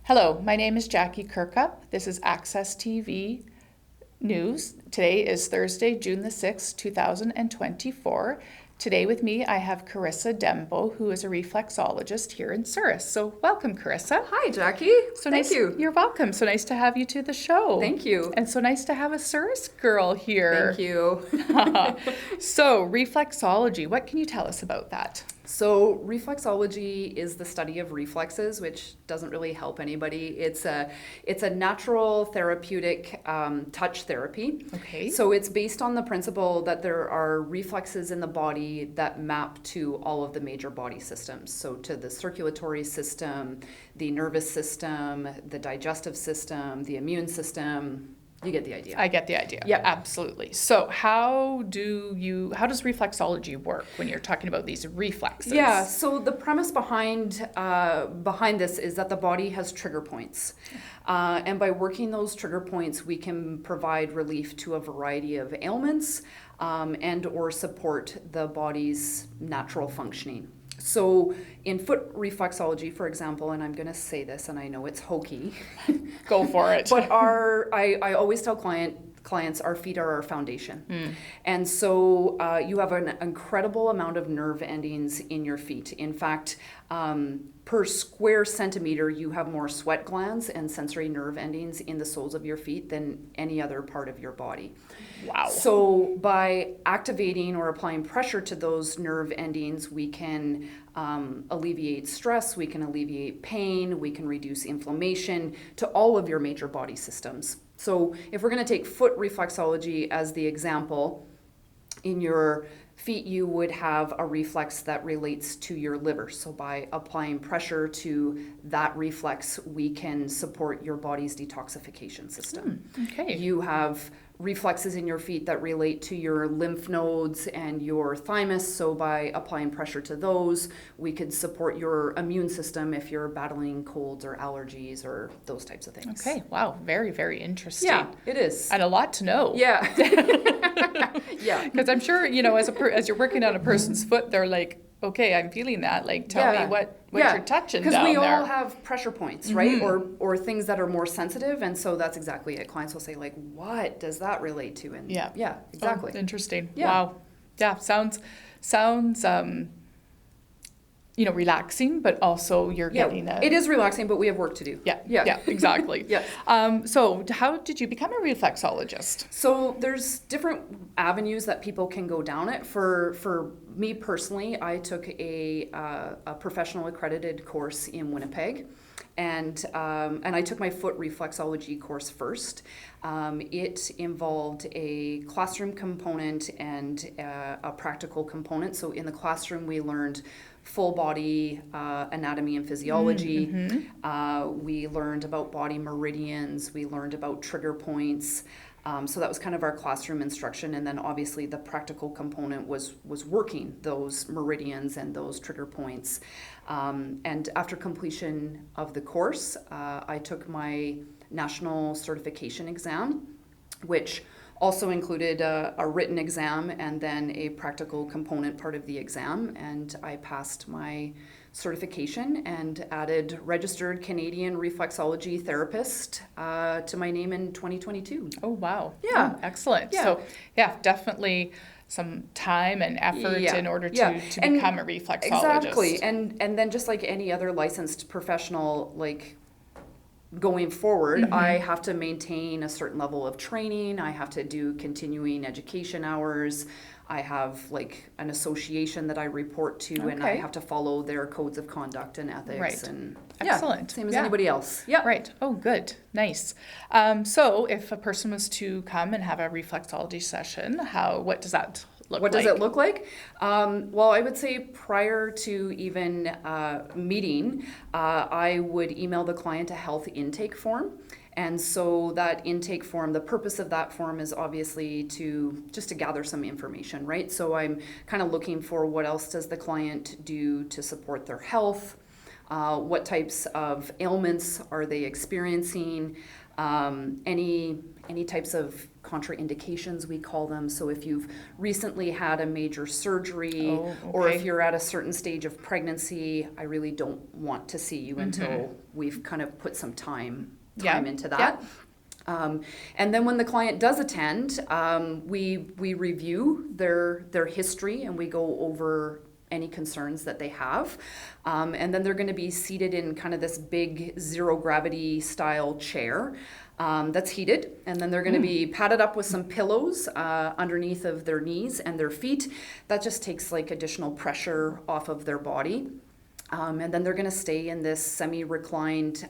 Hello, my name is Jackie Kirkup. This is Access TV News. Today is Thursday, June the 6th, 2024. Today with me, I have Karissa Denbow, who is a reflexologist here in Souris. So welcome, Karissa. Hi, Jackie. Thank you. You're welcome. So nice to have you to the show. Thank you. And so nice to have a Souris girl here. Thank you. So reflexology, what can you tell us about that? So reflexology is the study of reflexes, which doesn't really help anybody. It's a natural therapeutic touch therapy. Okay. So it's based on the principle that there are reflexes in the body that map to all of the major body systems. So to the circulatory system, the nervous system, the digestive system, the immune system. You get the idea. I get the idea. Yeah, absolutely. So how does reflexology work when you're talking about these reflexes? Yeah, so the premise behind this is that the body has trigger points. And by working those trigger points, we can provide relief to a variety of ailments and or support the body's natural functioning. So in foot reflexology, for example, and I'm going to say this, and I know it's hokey. Go for it. But I always tell clients our feet are our foundation. And so you have an incredible amount of nerve endings in your feet. In fact, per square centimeter, you have more sweat glands and sensory nerve endings in the soles of your feet than any other part of your body. Wow. So by activating or applying pressure to those nerve endings, we can alleviate stress, we can alleviate pain, we can reduce inflammation to all of your major body systems. So if we're going to take foot reflexology as the example, in your feet you would have a reflex that relates to your liver. So by applying pressure to that reflex, we can support your body's detoxification system. Okay. You have reflexes in your feet that relate to your lymph nodes and your thymus. So by applying pressure to those, we could support your immune system if you're battling colds or allergies or those types of things. Okay. Wow. Very, very interesting. Yeah, it is. And a lot to know. Yeah. Yeah. Because I'm sure, as you're working on a person's foot, they're like, okay, I'm feeling that. Like, tell me what you're touching down there. Because we all have pressure points, right? Or things that are more sensitive. And so that's exactly it. Clients will say, like, what does that relate to? And yeah, exactly. Oh, interesting. Yeah. Wow. Yeah, sounds relaxing, but also you're getting it is relaxing, but we have work to do. Yeah, exactly. Yeah. So how did you become a reflexologist? So there's different avenues that people can go down it. For me personally, I took a professional accredited course in Winnipeg. And I took my foot reflexology course first. It involved a classroom component and a practical component. So in the classroom, we learned full body anatomy and physiology. We learned about body meridians. We learned about trigger points. So that was kind of our classroom instruction. And then obviously the practical component was working those meridians and those trigger points. And after completion of the course, I took my national certification exam, which also included a written exam and then a practical component part of the exam. And I passed my certification and added registered Canadian reflexology therapist to my name in 2022. Oh, wow. Yeah. Oh, excellent. Yeah. So, definitely some time and effort in order to become a reflexologist. Exactly. And then just like any other licensed professional, like going forward, I have to maintain a certain level of training. I have to do continuing education hours. I have like an association that I report to, and I have to follow their codes of conduct and ethics. Right. And excellent. Same as anybody else. Yeah. Right. Oh, good. Nice. So if a person was to come and have a reflexology session, what does that look like? What does it look like? Well, I would say prior to even meeting, I would email the client a health intake form. And so that intake form, the purpose of that form is obviously to gather some information, right? So I'm kind of looking for what else does the client do to support their health, what types of ailments are they experiencing, any types of contraindications, we call them. So if you've recently had a major surgery, Oh, or if okay. you're at a certain stage of pregnancy, I really don't want to see you until we've kind of put some time Yeah. into that. And then when the client does attend, we review their history and we go over any concerns that they have. And then they're going to be seated in kind of this big zero gravity style chair that's heated. And then they're going to be padded up with some pillows underneath of their knees and their feet. That just takes like additional pressure off of their body. And then they're going to stay in this semi-reclined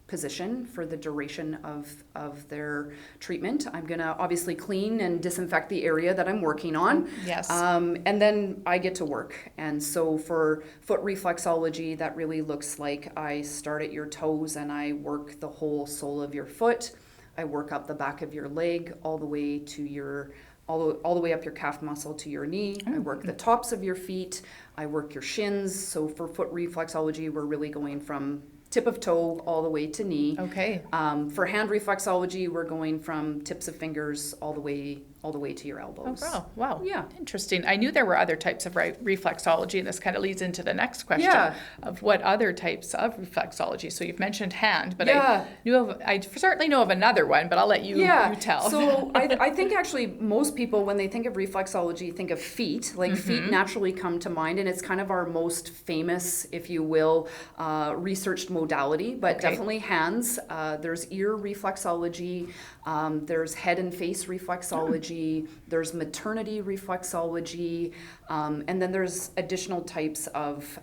position for the duration of their treatment. I'm going to obviously clean and disinfect the area that I'm working on. Yes. And then I get to work. And so for foot reflexology, that really looks like I start at your toes and I work the whole sole of your foot. I work up the back of your leg all the way to your all the way up your calf muscle to your knee. I work the tops of your feet. I work your shins. So for foot reflexology, we're really going from tip of toe all the way to knee. Okay. For hand reflexology, we're going from tips of fingers all the way to your Oh, elbows. wow. Wow. Yeah. Interesting. I knew there were other types of reflexology, and this kind of leads into the next question Yeah. of what other types of reflexology. So you've mentioned hand, but Yeah. I certainly know of another one, but I'll let you tell. So I think actually most people, when they think of reflexology, think of feet. Like feet naturally come to mind, and it's kind of our most famous, if you will, researched modality, but definitely hands. There's ear reflexology, there's head and face reflexology, there's maternity reflexology, and then there's additional types of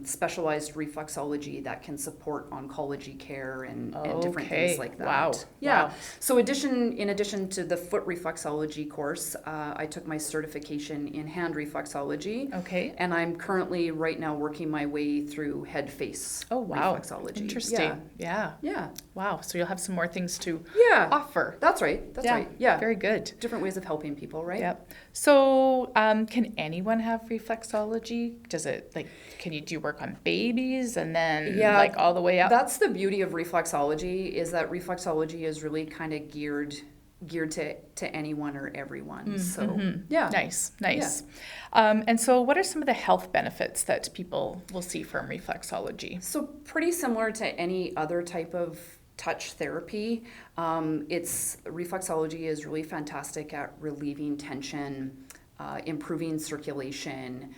specialized reflexology that can support oncology care and different things like that. Wow. Yeah. Wow. So in addition to the foot reflexology course, I took my certification in hand reflexology. Okay. And I'm currently right now working my way through head face Oh, wow. reflexology. Interesting. Yeah. Yeah. Wow. So you'll have some more things to Yeah. offer. That's right. That's right. Yeah. Very good. Different ways of helping people, right? Yep. So, can anyone have reflexology? Does it do you work on babies and then like all the way up? That's the beauty of reflexology, is that reflexology is really kind of geared to anyone or everyone. So yeah. Nice. And so what are some of the health benefits that people will see from reflexology? So pretty similar to any other type of touch therapy. Reflexology is really fantastic at relieving tension, improving circulation,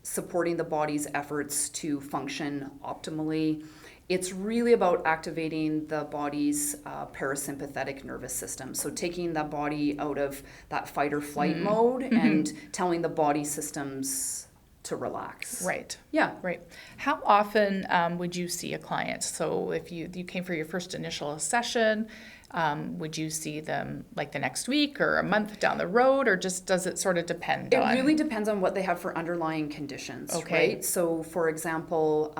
supporting the body's efforts to function optimally. It's really about activating the body's parasympathetic nervous system. So taking the body out of that fight or flight mode and telling the body systems to relax. Right. Yeah. Right. How often would you see a client? So if you came for your first initial session, would you see them like the next week or a month down the road, or just does it sort of depend on? It really depends on what they have for underlying conditions, right? So for example,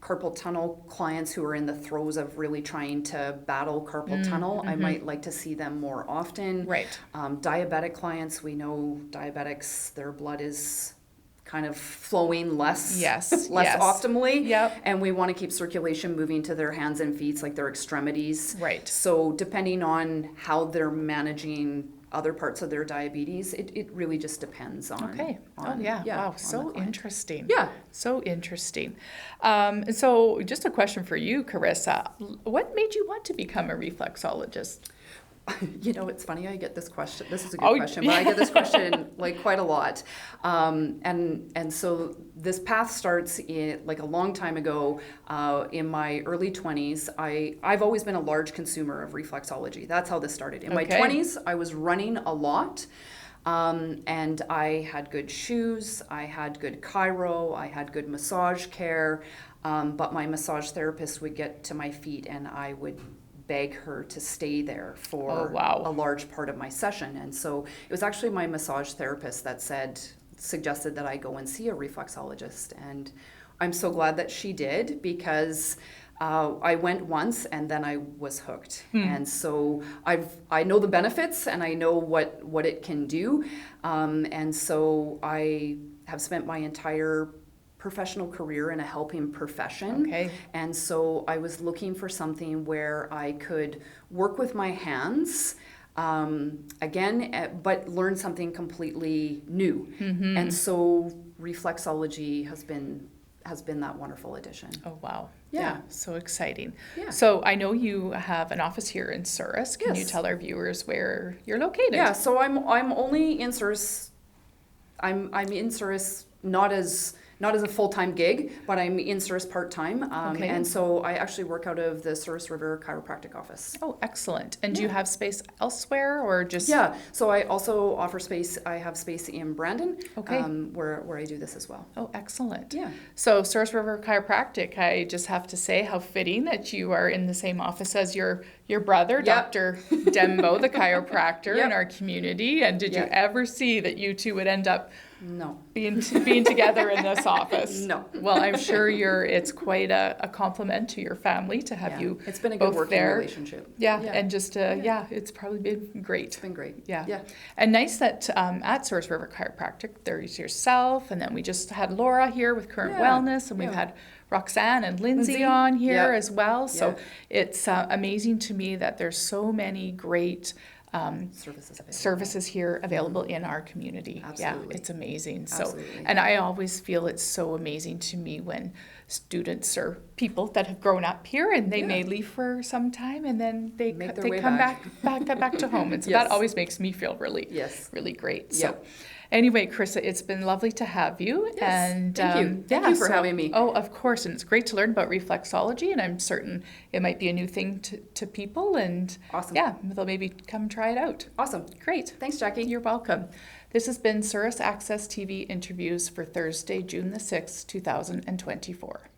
carpal tunnel clients who are in the throes of really trying to battle carpal tunnel, I might like to see them more often. Right. Diabetic clients, we know diabetics, their blood is kind of flowing less optimally. Yep. And we want to keep circulation moving to their hands and feet, like their extremities. Right. So depending on how they're managing other parts of their diabetes, it really just depends on. Okay. Wow. So interesting. Yeah. So interesting. And so just a question for you, Karissa. What made you want to become a reflexologist? You know, it's funny, I get this question. This is a good question, but I get this question like quite a lot. And so this path starts in like a long time ago. In my early 20s, I've always been a large consumer of reflexology. That's how this started. In my 20s, I was running a lot. And I had good shoes, I had good chiro, I had good massage care, but my massage therapist would get to my feet and I would beg her to stay there for a large part of my session. And so it was actually my massage therapist that suggested that I go and see a reflexologist. And I'm so glad that she did, because I went once and then I was hooked. And so I know the benefits and I know what it can do. And so I have spent my entire professional career in a helping profession. Okay. And so I was looking for something where I could work with my hands, but learn something completely new. And so reflexology has been that wonderful addition. Oh, wow. Yeah. So exciting. Yeah. So I know you have an office here in Souris. Can you Yes. tell our viewers where you're located? Yeah, so I'm only in Souris. I'm in Souris not as a full-time gig, but I'm in Souris part-time. Okay. And so I actually work out of the Souris River Chiropractic Office. Oh, excellent. And do you have space elsewhere or just? Yeah, so I also offer space. I have space in Brandon, Okay. where I do this as well. Oh, excellent. Yeah. So Souris River Chiropractic, I just have to say how fitting that you are in the same office as your brother, Yep. Dr. Denbow, the chiropractor Yep. in our community. And did you Yep. ever see that you two would end up No. being together in this office? No. Well, I'm sure it's quite a compliment to your family to have Yeah. you It's been a both good working there. relationship. Yeah, Yeah. and just it's probably been great. It's been great. Yeah. Yeah. And nice that at Souris River Chiropractic, there's yourself, and then we just had Laura here with Current Yeah. Wellness, and we've Yeah. had Roxanne and Lindsay Lindsay. on here Yeah. as well. So Yeah. it's amazing to me that there's so many great Services available. services here available in our community. Absolutely. Yeah, it's amazing. So, Absolutely. and I always feel it's so amazing to me when students or people that have grown up here and they Yeah. may leave for some time and then they Make their they way come back. back to home. And so Yes. that always makes me feel really Yes. really great. So Yep. anyway, Karissa, it's been lovely to have you. Yes, And thank you. Thank you for having me. Oh, of course. And it's great to learn about reflexology, and I'm certain it might be a new thing to people, and Awesome. yeah, they'll maybe come try it out. Awesome. Great. Thanks, Jackie. You're welcome. This has been Souris Access TV interviews for Thursday, June the 6th, 2024.